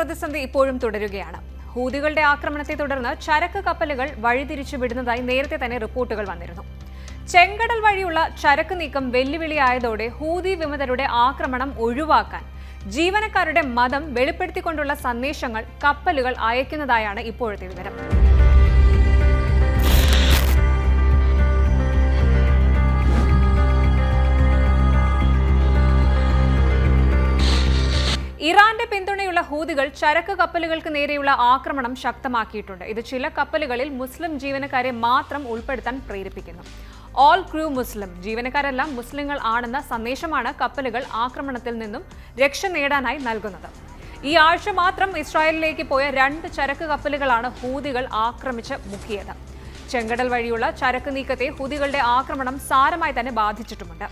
പ്രതിസന്ധി ഇപ്പോഴും തുടരുകയാണ്. ഹൂതികളുടെ ആക്രമണത്തെ തുടർന്ന് ചരക്ക് കപ്പലുകൾ വഴിതിരിച്ചു വിടുന്നതായി നേരത്തെ തന്നെ റിപ്പോർട്ടുകൾ വന്നിരുന്നു. ചെങ്കടൽ വഴിയുള്ള ചരക്ക് നീക്കം വെല്ലുവിളിയായതോടെ ഹൂതി വിമതരുടെ ആക്രമണം ഒഴിവാക്കാൻ ജീവനക്കാരുടെ മതം വെളിപ്പെടുത്തിക്കൊണ്ടുള്ള സന്ദേശങ്ങൾ കപ്പലുകൾ അയക്കുന്നതായാണ് ഇപ്പോഴത്തെ വിവരം. ഇറാന്റെ പിന്തുണയുള്ള ഹൂതികൾ ചരക്ക് കപ്പലുകൾക്ക് നേരെയുള്ള ആക്രമണം ശക്തമാക്കിയിട്ടുണ്ട്. ഇത് ചില കപ്പലുകളിൽ മുസ്ലിം ജീവനക്കാരെ മാത്രം ഉൾപ്പെടുത്താൻ പ്രേരിപ്പിക്കുന്നു. ഓൾ ക്രൂ മുസ്ലിം, ജീവനക്കാരെല്ലാം മുസ്ലിങ്ങൾ ആണെന്ന സന്ദേശമാണ് കപ്പലുകൾ ആക്രമണത്തിൽ നിന്നും രക്ഷ നേടാനായി നൽകുന്നത്. ഈ ആഴ്ച മാത്രം ഇസ്രായേലിലേക്ക് പോയ 2 ചരക്ക് കപ്പലുകളാണ് ഹൂതികൾ ആക്രമിച്ച് മുക്കിയത്. ചെങ്കടൽ വഴിയുള്ള ചരക്ക് നീക്കത്തെ ഹൂതികളുടെ ആക്രമണം സാരമായി തന്നെ ബാധിച്ചിട്ടുമുണ്ട്.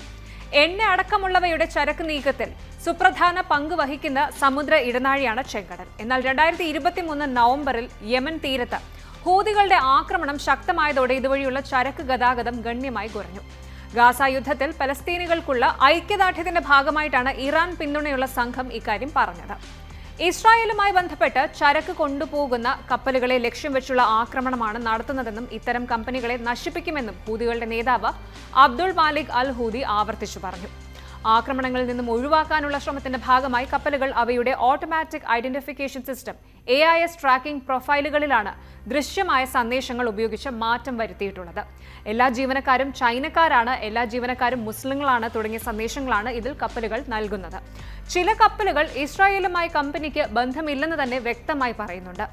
എണ്ണ അടക്കമുള്ളവയുടെ ചരക്ക് നീക്കത്തിൽ സുപ്രധാന പങ്ക് വഹിക്കുന്ന സമുദ്ര ഇടനാഴിയാണ് ചെങ്കടൽ. എന്നാൽ 2023 നവംബറിൽ യമൻ തീരത്ത് ഹൂതികളുടെ ആക്രമണം ശക്തമായതോടെ ഇതുവഴിയുള്ള ചരക്ക് ഗതാഗതം ഗണ്യമായി കുറഞ്ഞു. ഗാസ യുദ്ധത്തിൽ പലസ്തീനികൾക്കുള്ള ഐക്യദാർഢ്യത്തിന്റെ ഭാഗമായിട്ടാണ് ഇറാൻ പിന്തുണയുള്ള സംഘം ഇക്കാര്യം പറഞ്ഞത്. ഇസ്രായേലുമായി ബന്ധപ്പെട്ട് ചരക്ക് കൊണ്ടുപോകുന്ന കപ്പലുകളെ ലക്ഷ്യം വെച്ചുള്ള ആക്രമണമാണ് നടത്തുന്നതെന്നും ഇത്തരം കമ്പനികളെ നശിപ്പിക്കുമെന്നും ഹൂതികളുടെ നേതാവ് അബ്ദുൾ മാലിക് അൽ ഹൂതി ആവർത്തിച്ചു പറഞ്ഞു. ആക്രമണങ്ങളിൽ നിന്നും ഒഴിവാക്കാനുള്ള ശ്രമത്തിന്റെ ഭാഗമായി കപ്പലുകൾ അവയുടെ automatic identification system AIS tracking പ്രൊഫൈലുകളിലാണ് ദൃശ്യമായ സന്ദേശങ്ങൾ ഉപയോഗിച്ച് മാറ്റം വരുത്തിയിട്ടുള്ളത്. എല്ലാ ജീവനക്കാരും ചൈനക്കാരാണ്, എല്ലാ ജീവനക്കാരും മുസ്ലിങ്ങളാണ് തുടങ്ങിയ സന്ദേശങ്ങളാണ് ഇതിൽ കപ്പലുകൾ നൽകുന്നത്. ചില കപ്പലുകൾ ഇസ്രായേലുമായി കമ്പനിക്ക് ബന്ധമില്ലെന്ന് തന്നെ വ്യക്തമായി പറയുന്നുണ്ട്.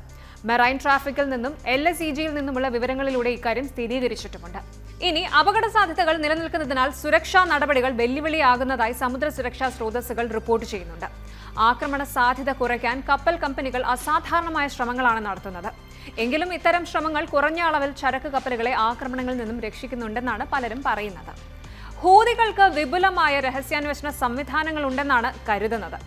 മെറൈൻ ട്രാഫിക്കിൽ നിന്നും LSEGയിൽ നിന്നുമുള്ള വിവരങ്ങളിലൂടെ ഇക്കാര്യം സ്ഥിരീകരിച്ചിട്ടുമുണ്ട്. ഇനി അപകട സാധ്യതകൾ നിലനിൽക്കുന്നതിനാൽ സുരക്ഷാ നടപടികൾ വെല്ലുവിളിയാകുന്നതായി സമുദ്ര സുരക്ഷാ സ്രോതസ്സുകൾ റിപ്പോർട്ട് ചെയ്യുന്നുണ്ട്. ആക്രമണ സാധ്യത കുറയ്ക്കാൻ കപ്പൽ കമ്പനികൾ അസാധാരണമായ ശ്രമങ്ങളാണ് നടത്തുന്നത്. എങ്കിലും ഇത്തരം ശ്രമങ്ങൾ കുറഞ്ഞ അളവിൽ ചരക്ക് കപ്പലുകളെ ആക്രമണങ്ങളിൽ നിന്നും രക്ഷിക്കുന്നുണ്ടെന്നാണ് പലരും പറയുന്നത്. ഹൂതികൾക്ക് വിപുലമായ രഹസ്യാന്വേഷണ സംവിധാനങ്ങളുണ്ടെന്നാണ് കരുതുന്നത്.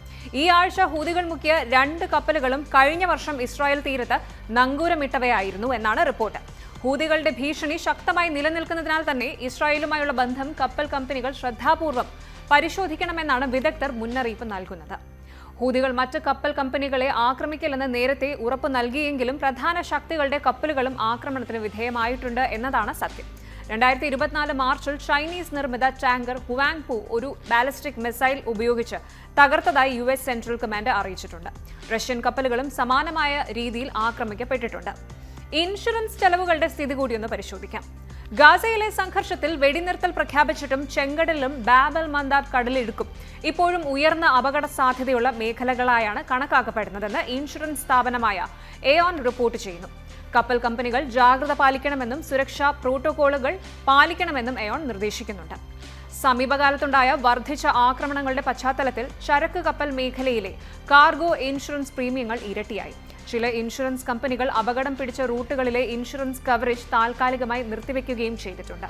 ഈ ആഴ്ച ഹൂതികൾ മുക്കിയ 2 കപ്പലുകളും കഴിഞ്ഞ വർഷം ഇസ്രായേൽ തീരത്ത് നങ്കൂരമിട്ടവയായിരുന്നു എന്നാണ് റിപ്പോർട്ട്. ഹൂതികളുടെ ഭീഷണി ശക്തമായി നിലനിൽക്കുന്നതിനാൽ തന്നെ ഇസ്രായേലുമായുള്ള ബന്ധം കപ്പൽ കമ്പനികൾ ശ്രദ്ധാപൂർവം പരിശോധിക്കണമെന്നാണ് വിദഗ്ധർ മുന്നറിയിപ്പ് നൽകുന്നത്. ഹൂതികൾ മറ്റ് കപ്പൽ കമ്പനികളെ ആക്രമിക്കില്ലെന്ന് നേരത്തെ ഉറപ്പ് നൽകിയെങ്കിലും പ്രധാന ശക്തികളുടെ കപ്പലുകളും ആക്രമണത്തിന് വിധേയമായിട്ടുണ്ട് എന്നതാണ് സത്യം. 2024 മാർച്ചിൽ ചൈനീസ് നിർമ്മിത ടാങ്കർ ഹുവാങ്പു ഒരു ബാലിസ്റ്റിക് മിസൈൽ ഉപയോഗിച്ച് തകർത്തതായി US സെൻട്രൽ കമാൻഡ് അറിയിച്ചിട്ടുണ്ട്. റഷ്യൻ കപ്പലുകളും സമാനമായ രീതിയിൽ ആക്രമിക്കപ്പെട്ടിട്ടുണ്ട്. ഇൻഷുറൻസ് ചെലവുകളുടെ സ്ഥിതി കൂടിയൊന്ന് പരിശോധിക്കാം. ഗാസയിലെ സംഘർഷത്തിൽ വെടിനിർത്തൽ പ്രഖ്യാപിച്ചിട്ടും ചെങ്കടലിലും ബാബൽ മന്ദാബ് കടലിടുക്കും ഇപ്പോഴും ഉയർന്ന അപകട സാധ്യതയുള്ള മേഖലകളായാണ് കണക്കാക്കപ്പെടുന്നതെന്ന് ഇൻഷുറൻസ് സ്ഥാപനമായ എയോൺ റിപ്പോർട്ട് ചെയ്യുന്നു. കപ്പൽ കമ്പനികൾ ജാഗ്രത പാലിക്കണമെന്നും സുരക്ഷാ പ്രോട്ടോകോളുകൾ പാലിക്കണമെന്നും എയോൺ നിർദ്ദേശിക്കുന്നുണ്ട്. സമീപകാലത്തുണ്ടായ വർദ്ധിച്ച ആക്രമണങ്ങളുടെ പശ്ചാത്തലത്തിൽ ചരക്ക് കപ്പൽ മേഖലയിലെ കാർഗോ ഇൻഷുറൻസ് പ്രീമിയങ്ങൾ ഇരട്ടിയായി. ചില ഇൻഷുറൻസ് കമ്പനികൾ അപകടം പിടിച്ച റൂട്ടുകളിലെ ഇൻഷുറൻസ് കവറേജ് താൽക്കാലികമായി നിർത്തിവെക്കുകയും ചെയ്തിട്ടുണ്ട്.